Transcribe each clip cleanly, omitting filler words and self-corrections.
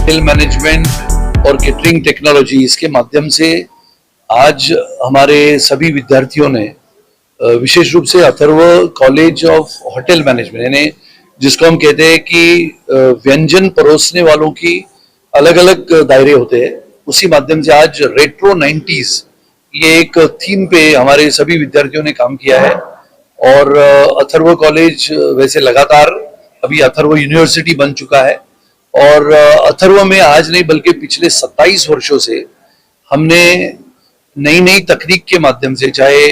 Hotel management और catering technology इसके माध्यम से आज हमारे सभी विद्यार्थियों ने विशेष रूप से Atharva college of hotel management यानी जिसको हम कहते हैं कि व्यंजन परोसने वालों की अलग अलग दायरे होते हैं, उसी माध्यम से आज रेट्रो 90s ये एक थीम पे हमारे सभी विद्यार्थियों ने काम किया है। और अथर्व कॉलेज वैसे लगातार अभी अथर्व यूनिवर्सिटी बन चुका है और अथर्व में आज नहीं बल्कि पिछले 27 वर्षों से हमने नई नई तकनीक के माध्यम से, चाहे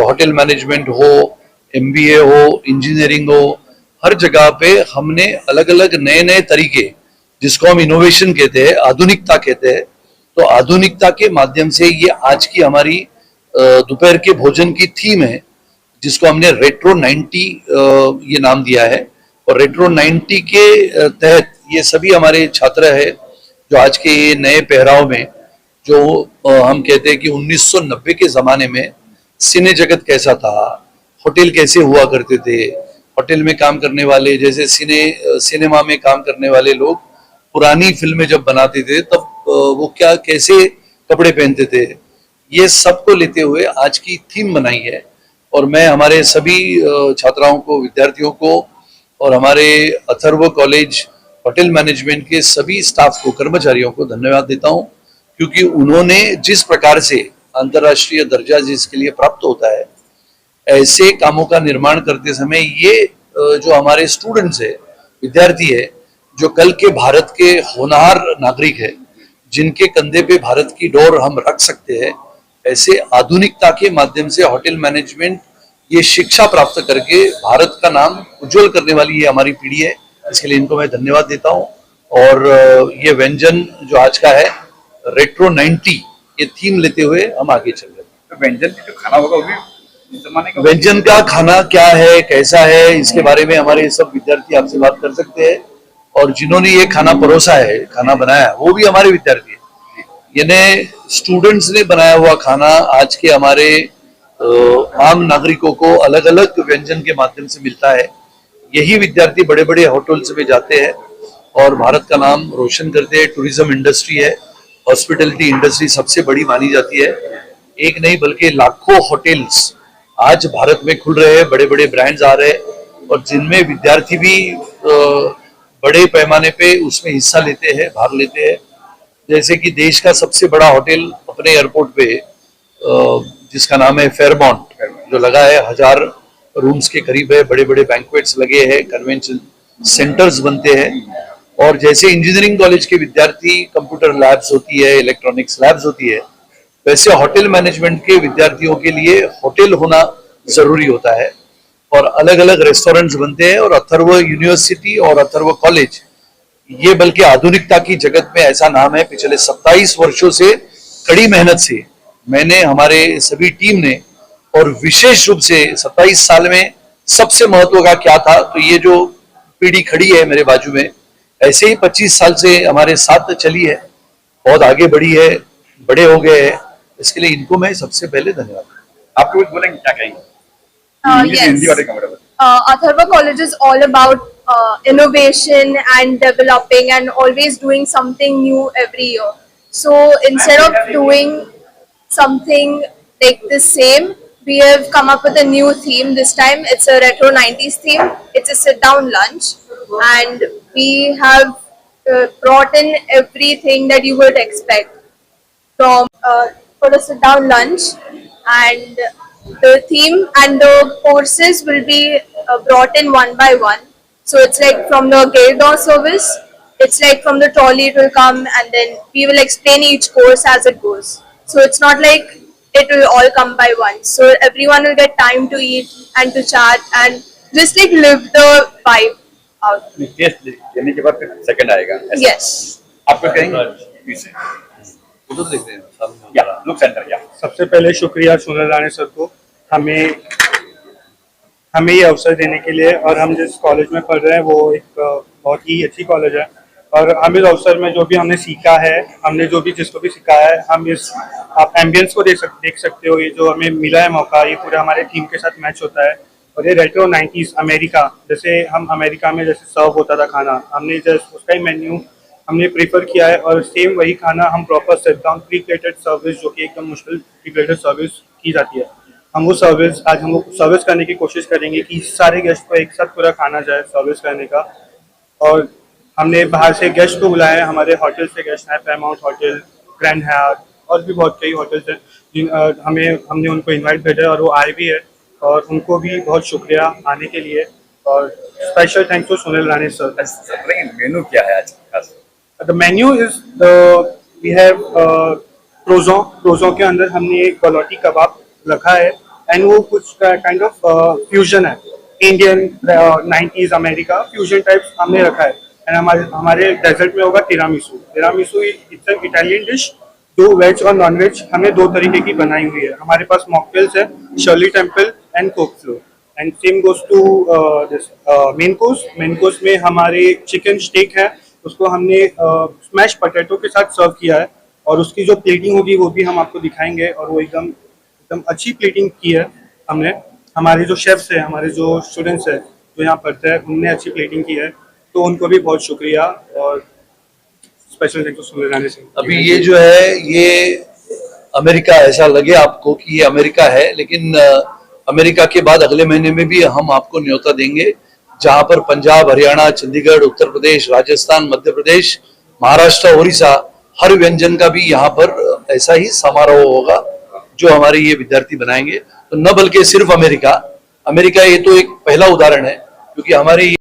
होटल मैनेजमेंट हो, एमबीए हो, इंजीनियरिंग हो, हर जगह पे हमने अलग अलग नए नए तरीके, जिसको हम इनोवेशन कहते हैं, आधुनिकता कहते हैं, तो आधुनिकता के माध्यम से ये आज की हमारी दोपहर के भोजन की थीम है, जिसको हमने रेट्रो 90 ये नाम दिया है। और रेट्रो 90 के तहत ये सभी हमारे छात्र है जो आज के ये नए पहराव में, जो हम कहते हैं कि 1990 के जमाने में सिने जगत कैसा था, होटल कैसे हुआ करते थे, होटल में काम करने वाले जैसे सिनेमा में काम करने वाले लोग पुरानी फिल्में जब बनाते थे तब वो क्या कैसे कपड़े पहनते थे, ये सबको लेते हुए आज की थीम बनाई है। और मैं हमारे सभी छात्राओं को, विद्यार्थियों को और हमारे अथर्व कॉलेज होटल मैनेजमेंट के सभी स्टाफ को, कर्मचारियों को धन्यवाद देता हूं, क्योंकि उन्होंने जिस प्रकार से अंतर्राष्ट्रीय दर्जा जिसके लिए प्राप्त होता है, ऐसे कामों का निर्माण करते समय ये जो हमारे स्टूडेंट्स है, विद्यार्थी है, जो कल के भारत के होनहार नागरिक है, जिनके कंधे पे भारत की डोर हम रख सकते हैं, ऐसे आधुनिकता के माध्यम से होटल मैनेजमेंट ये शिक्षा प्राप्त करके भारत का नाम उज्जवल करने वाली ये हमारी पीढ़ी है। इसके लिए इनको मैं धन्यवाद देता हूँ। और ये व्यंजन जो आज का है रेट्रो 90 ये थीम लेते हुए हम आगे चल रहे हैं। तो व्यंजन का जो खाना होगा वो भी जमाने का, व्यंजन का खाना क्या है, कैसा है, इसके बारे में हमारे सब विद्यार्थी आपसे बात कर सकते हैं। और जिन्होंने ये खाना परोसा है, खाना बनाया, वो भी हमारे विद्यार्थी है। यानी स्टूडेंट्स ने बनाया हुआ खाना आज के हमारे आम नागरिकों को अलग अलग व्यंजन के माध्यम से मिलता है। यही विद्यार्थी बड़े बड़े होटल्स में जाते हैं और भारत का नाम रोशन करते हैं। टूरिज्म इंडस्ट्री है, हॉस्पिटलिटी इंडस्ट्री सबसे बड़ी मानी जाती है। एक नहीं बल्कि लाखों होटल्स आज भारत में खुल रहे हैं, बड़े बड़े ब्रांड्स आ रहे हैं और जिनमें विद्यार्थी भी बड़े पैमाने पे उसमें हिस्सा लेते हैं, भाग लेते हैं। जैसे कि देश का सबसे बड़ा होटल अपने एयरपोर्ट पे जिसका नाम है फेयरमाउंट, जो लगा है 1000 रूम्स के करीब है, बड़े बड़े बैंक्वेट्स लगे हैं, कन्वेंशन सेंटर्स बनते हैं। और जैसे इंजीनियरिंग कॉलेज के विद्यार्थी कंप्यूटर लैब्स होती है, इलेक्ट्रॉनिक्स लैब्स होती है, वैसे होटल मैनेजमेंट के विद्यार्थियों के लिए होटल होना जरूरी होता है और अलग अलग रेस्टोरेंट्स बनते हैं। और अथर्व यूनिवर्सिटी और अथर्व कॉलेज ये बल्कि आधुनिकता की जगत में ऐसा नाम है। पिछले 27 वर्षों से कड़ी मेहनत से मैंने, हमारे सभी टीम ने, और विशेष रूप से 27 साल में सबसे महत्व का क्या था, तो ये जो पीढ़ी खड़ी है मेरे बाजू में, ऐसे ही 25 साल से हमारे साथ चली है, बहुत आगे बढ़ी है, बड़े हो गए हैं। इसके लिए इनको मैं सबसे पहले धन्यवाद। आपको कुछ बोलेंगे, क्या कहेंगे? Yes. Atharva College is all about innovation and developing and always doing something new every year. So instead of doing something like the same, we have come up with a new theme. This time it's a retro 90s theme. It's a sit down lunch and we have brought in everything that you would expect from for a sit down lunch, and the theme and the courses will be brought in one by one. So it's like from the gate door service, it's like from the trolley it will come and then we will explain each course as it goes. So it's not like it will all come by once. So everyone will get time to eat and to chat and just like live the vibe out. Test लेने के बाद फिर second आएगा ऐसा? Yes. आपको कहेंगे उधर देखते हैं या लुक सेंटर। या सबसे पहले शुक्रिया सुनील राणे सर को हमें ये अवसर देने के लिए। और हम जिस कॉलेज में पढ़ रहे हैं वो एक बहुत ही अच्छी कॉलेज है और हम इस अवसर में जो भी हमने सीखा है, हमने जो भी जिसको भी सिखाया है, हम इस आप एम्बियंस को देख सकते हो। ये जो हमें मिला है मौका, ये पूरे हमारे थीम के साथ मैच होता है। और ये रेट्रो 90s अमेरिका, जैसे हम अमेरिका में जैसे सर्व होता था खाना, हमने जस्ट उसका ही मेन्यू हमने प्रेफर किया है, और सेम वही खाना हम proper sit down pre plated service, जो कि एकदम मुश्किल प्री प्लेटेड सर्विस की जाती है, हम वो सर्विस आज हम लोग सर्विस करने की कोशिश करेंगे कि सारे गेस्ट को एक साथ पूरा खाना जाए सर्विस करने का। और हमने बाहर से गेस्ट को बुलाया है, हमारे होटल से गेस्ट हैं, पैरामाउंट होटल, ग्रैंड हयात और भी बहुत कई होटल्स हैं हमने उनको इनवाइट भेजा है और वो आए भी है, और उनको भी बहुत शुक्रिया आने के लिए, और special thanks to Sunil Rane sir. लेकिन मेनू क्या है आज खास? The menu is we have प्रोजों के अंदर हमने एक गलौटी कबाब रखा है, एंड वो कुछ काइंड ऑफ फ्यूजन है, Indian 90s America fusion types हमने रखा है। एंड हमारे डेजर्ट में होगा tiramisu it's an Italian dish, दो वेज और नॉन वेज हमने दो तरीके की बनाई हुई है। हमारे पास मॉकटेल्स है, Shirley Temple and Coke flow, and same goes to this main course में हमारे चिकन स्टेक है, उसको हमने स्मैश पोटैटो के साथ सर्व किया है, और उसकी जो प्लेटिंग होगी वो भी हम आपको दिखाएंगे, और वो एकदम अच्छी प्लेटिंग की है हमने। हमारे जो शेफ्स हैं, हमारे जो स्टूडेंट्स हैं जो यहाँ पढ़ते हैं, उनने अच्छी प्लेटिंग की है, तो उनको भी बहुत शुक्रिया और special thanks to Sunil Rane Singh. अभी ये जो है ये अमेरिका, ऐसा लगे आपको कि ये अमेरिका है, लेकिन अमेरिका के बाद अगले महीने में भी हम आपको न्योता देंगे, जहां पर पंजाब, हरियाणा, चंडीगढ़, उत्तर प्रदेश, राजस्थान, मध्य प्रदेश, महाराष्ट्र, उड़ीसा, हर व्यंजन का भी यहाँ पर ऐसा ही समारोह होगा जो हमारे ये विद्यार्थी बनाएंगे। तो न बल्कि सिर्फ अमेरिका ये तो एक पहला उदाहरण है, क्योंकि हमारे